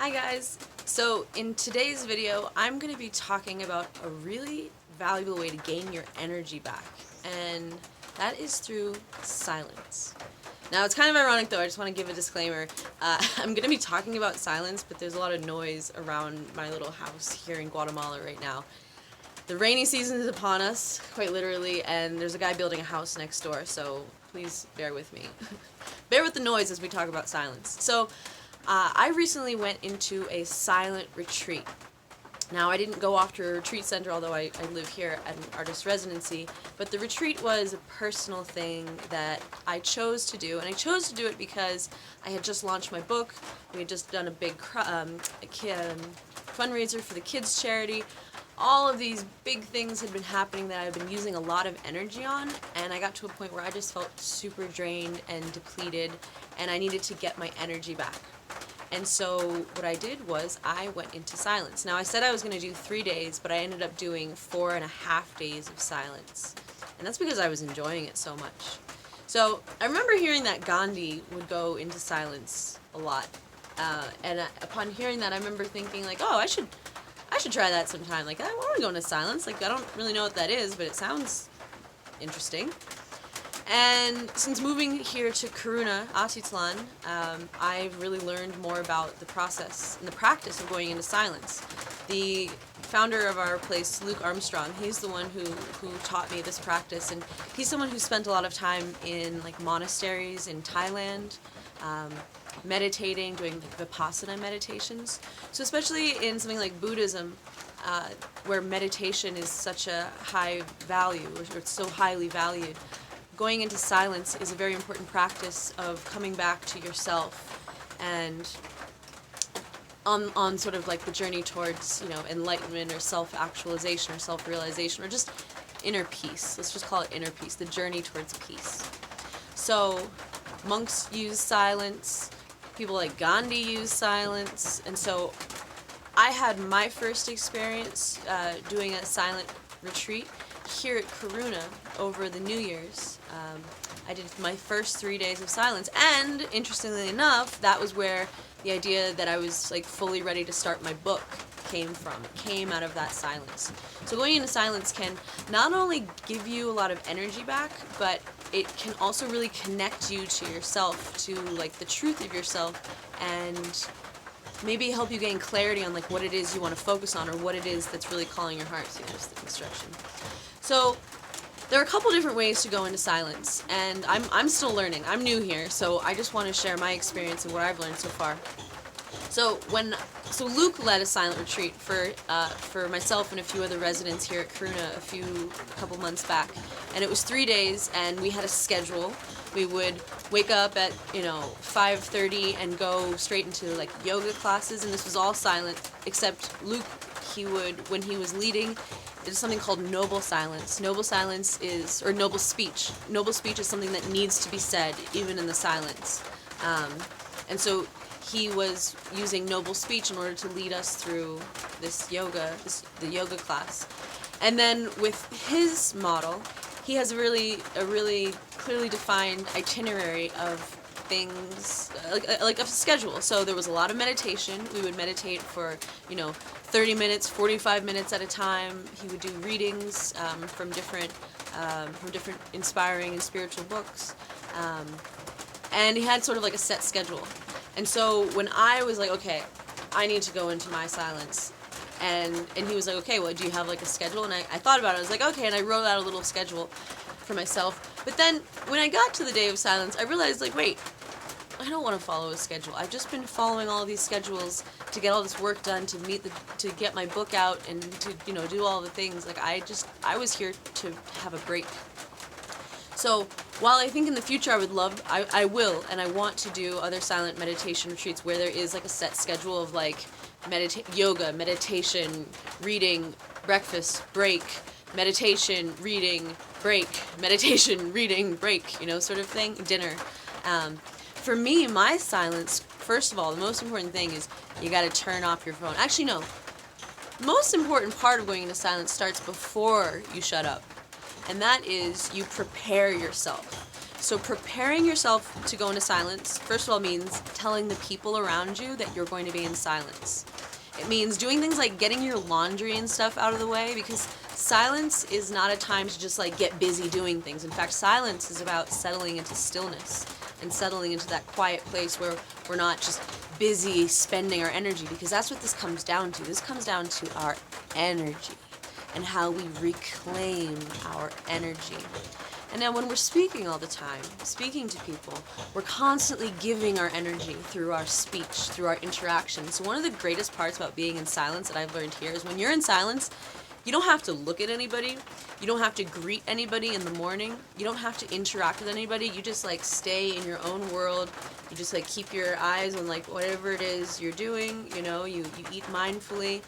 Hi guys! So in today's video I'm going to be talking about a really valuable way to gain your energy back, and that is through silence. Now it's kind of ironic though, I just want to give a disclaimer. I'm going to be talking about silence, but there's a lot of noise around my little house here in Guatemala right now. The rainy season is upon us, quite literally, and there's a guy building a house next door, so please bear with me. Bear with the noise as we talk about silence. So I recently went into a silent retreat. Now, I didn't go off to a retreat center, although I live here at an artist residency, but the retreat was a personal thing that I chose to do, and I chose to do it because I had just launched my book. We had just done a big fundraiser for the kids' charity. All of these big things had been happening that I've been using a lot of energy on, and I got to a point where I just felt super drained and depleted, and I needed to get my energy back. And so what I did was I went into silence. Now I said I was going to do 3 days, but I ended up doing 4.5 days of silence. And that's because I was enjoying it so much. So I remember hearing that Gandhi would go into silence a lot. And upon hearing that, I remember thinking like, oh, I should try that sometime. Like, I want to go into silence. Like, I don't really know what that is, but it sounds interesting. And since moving here to Kiruna, Atitlan, I've really learned more about the process and the practice of going into silence. The founder of our place, Luke Armstrong, he's the one who taught me this practice, and he's someone who spent a lot of time in like monasteries in Thailand, meditating, doing Vipassana meditations. So especially in something like Buddhism, where meditation is such a high value, or it's so highly valued, going into silence is a very important practice of coming back to yourself and on sort of like the journey towards, enlightenment or self-actualization or self-realization or just inner peace. Let's just call it inner peace, the journey towards peace. So monks use silence, people like Gandhi use silence, and so I had my first experience doing a silent retreat here at Kiruna over the New Year's. I did my first 3 days of silence, and interestingly enough, that was where the idea that I was like fully ready to start my book came from. It came out of that silence. So going into silence can not only give you a lot of energy back, but it can also really connect you to yourself, to like the truth of yourself, and maybe help you gain clarity on like what it is you want to focus on or what it is that's really calling your heart. See, there's the construction. So there are a couple different ways to go into silence, and I'm still learning. I'm new here, so I just want to share my experience and what I've learned so far. So Luke led a silent retreat for myself and a few other residents here at Kiruna a couple months back, and it was 3 days, and we had a schedule. We would wake up at 5:30 and go straight into like yoga classes, and this was all silent except Luke. When he was leading, there's something called noble silence. Noble silence is, or noble speech. Noble speech is something that needs to be said even in the silence. And so he was using noble speech in order to lead us through the yoga class. And then with his model, he has a really clearly defined itinerary of things, like a schedule. So there was a lot of meditation. We would meditate for 30 minutes, 45 minutes at a time. He would do readings from different inspiring and spiritual books, and he had sort of like a set schedule. And so when I was like, okay, I need to go into my silence, and he was like, okay, well, do you have like a schedule? And I thought about it. I was like, okay, and I wrote out a little schedule for myself. But then when I got to the day of silence, I realized like, wait, I don't want to follow a schedule. I've just been following all these schedules to get all this work done, to get my book out, and to do all the things. Like I was here to have a break. So while I think in the future I will and I want to do other silent meditation retreats where there is like a set schedule of like yoga, meditation, reading, breakfast, break, meditation, reading, break, meditation, reading, break, sort of thing, dinner. For me, my silence, first of all, the most important thing is you got to turn off your phone. Actually, no. The most important part of going into silence starts before you shut up, and that is you prepare yourself. So preparing yourself to go into silence, first of all, means telling the people around you that you're going to be in silence. It means doing things like getting your laundry and stuff out of the way, because silence is not a time to just like get busy doing things. In fact, silence is about settling into stillness and settling into that quiet place where we're not just busy spending our energy, because that's what this comes down to. This comes down to our energy and how we reclaim our energy. And now when we're speaking all the time, speaking to people, we're constantly giving our energy through our speech, through our interaction. So one of the greatest parts about being in silence that I've learned here is when you're in silence, you don't have to look at anybody. You don't have to greet anybody in the morning. You don't have to interact with anybody. You just like stay in your own world. You just like keep your eyes on like whatever it is you're doing, you know, you eat mindfully.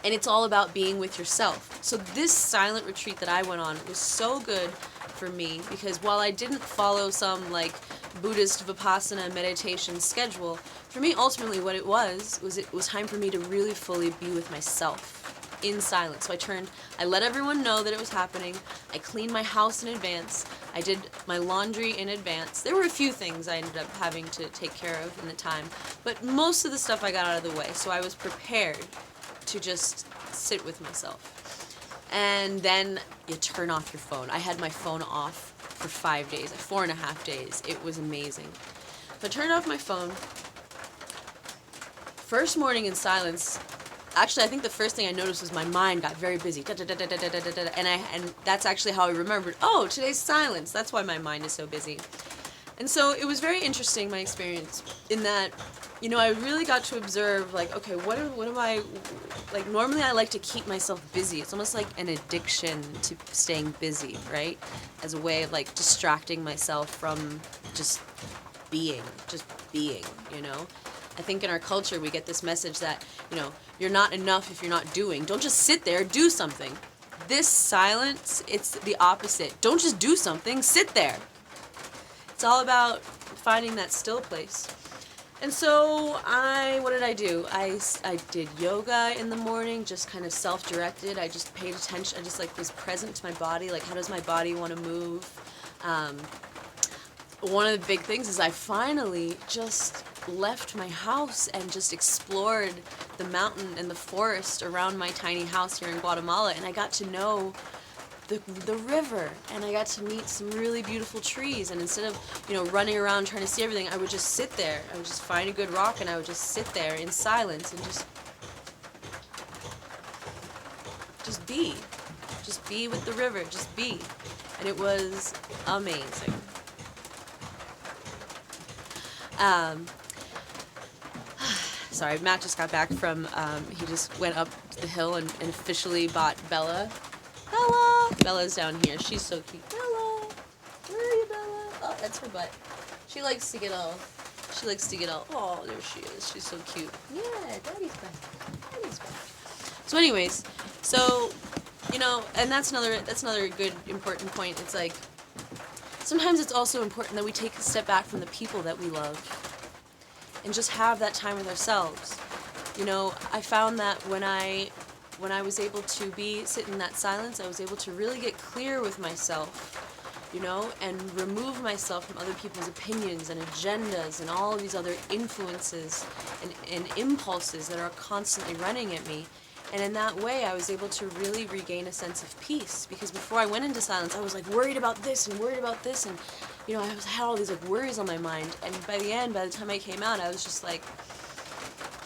And it's all about being with yourself. So this silent retreat that I went on was so good for me, because while I didn't follow some like Buddhist Vipassana meditation schedule, for me ultimately what it was time for me to really fully be with myself in silence. So I let everyone know that it was happening. I cleaned my house in advance. I did my laundry in advance. There were a few things I ended up having to take care of in the time, but most of the stuff I got out of the way. So I was prepared to just sit with myself. And then you turn off your phone. I had my phone off for 5 days, 4.5 days. It was amazing. So I turned off my phone. First morning in silence, actually I think the first thing I noticed was my mind got very busy. And that's actually how I remembered, oh, today's silence. That's why my mind is so busy. And so it was very interesting, my experience, in that, you know, I really got to observe, like, okay, what am I, like, normally I like to keep myself busy. It's almost like an addiction to staying busy, right? As a way of, like, distracting myself from just being, you know? I think in our culture we get this message that, you know, you're not enough if you're not doing. Don't just sit there, do something. This silence, it's the opposite. Don't just do something, sit there. It's all about finding that still place. And so what did I do? I did yoga in the morning, just kind of self-directed. I just paid attention. I just like was present to my body. Like, how does my body want to move? One of the big things is I finally just left my house and just explored the mountain and the forest around my tiny house here in Guatemala, and I got to know the river, and I got to meet some really beautiful trees. And instead of, you know, running around trying to see everything, I would just sit there. I would just find a good rock and I would just sit there in silence and just be with the river, just be. And it was amazing. Sorry, Matt just got back from, he just went up the hill and officially bought Bella. Bella's down here. She's so cute. Bella! Where are you, Bella? Oh, that's her butt. She likes to get all, oh, there she is. She's so cute. Yeah, Daddy's back. So anyways, so, you know, and that's another good, important point. It's like, sometimes it's also important that we take a step back from the people that we love and just have that time with ourselves. You know, I found that when I was able to sit in that silence, I was able to really get clear with myself, you know, and remove myself from other people's opinions and agendas and all of these other influences and impulses that are constantly running at me. And in that way, I was able to really regain a sense of peace, because before I went into silence, I was like worried about this, and, you know, I had all these like worries on my mind. And by the time I came out, I was just like,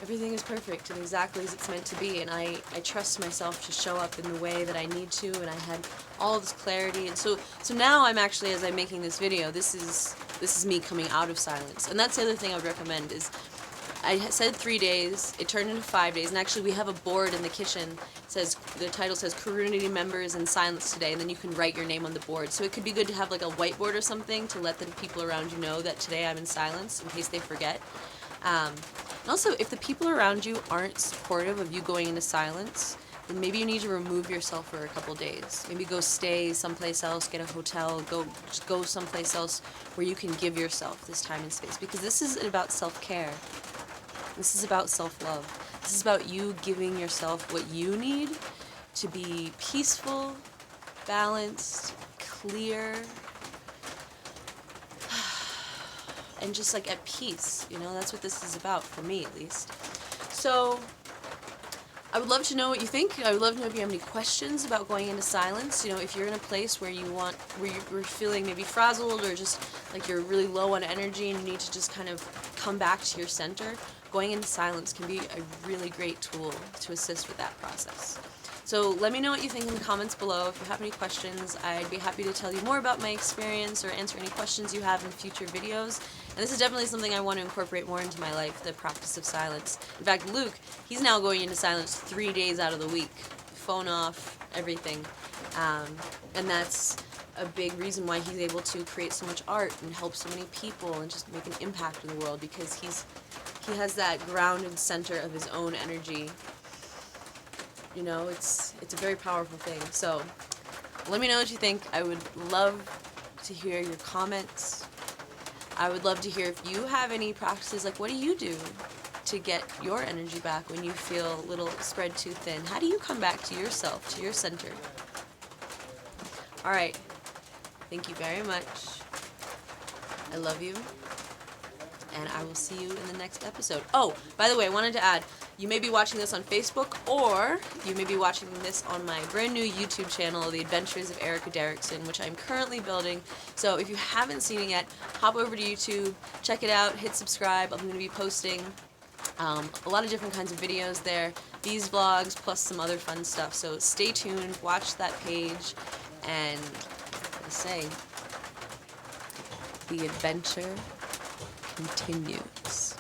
everything is perfect and exactly as it's meant to be, and I trust myself to show up in the way that I need to, and I had all this clarity. And so now I'm actually, as I'm making this video, this is me coming out of silence. And that's the other thing I would recommend is, I said 3 days, it turned into 5 days, and actually we have a board in the kitchen. The title says community members in silence today, and then you can write your name on the board. So it could be good to have like a whiteboard or something to let the people around you know that today I'm in silence in case they forget. And also, if the people around you aren't supportive of you going into silence, then maybe you need to remove yourself for a couple days. Maybe go stay someplace else, get a hotel, just go someplace else where you can give yourself this time and space. Because this is about self-care. This is about self-love. This is about you giving yourself what you need to be peaceful, balanced, clear, and just like at peace. You know, that's what this is about for me, at least. So I would love to know what you think. I would love to know if you have any questions about going into silence. You know, if you're in a place where you're feeling maybe frazzled, or just like you're really low on energy and you need to just kind of come back to your center, going into silence can be a really great tool to assist with that process. So let me know what you think in the comments below. If you have any questions, I'd be happy to tell you more about my experience or answer any questions you have in future videos. And this is definitely something I want to incorporate more into my life, the practice of silence. In fact, Luke, he's now going into silence 3 days out of the week. Phone off, everything. And that's a big reason why he's able to create so much art and help so many people and just make an impact in the world, because he has that grounded center of his own energy. You know, it's a very powerful thing. So let me know what you think. I would love to hear your comments. I would love to hear if you have any practices, like what do you do to get your energy back when you feel a little spread too thin? How do you come back to yourself, to your center? All right. Thank you very much. I love you. And I will see you in the next episode. Oh, by the way, I wanted to add, you may be watching this on Facebook, or you may be watching this on my brand new YouTube channel, The Adventures of Derrickson, which I'm currently building. So if you haven't seen it yet, hop over to YouTube, check it out, hit subscribe. I'm going to be posting a lot of different kinds of videos there, these vlogs, plus some other fun stuff. So stay tuned, watch that page, and like I say, the adventure continues.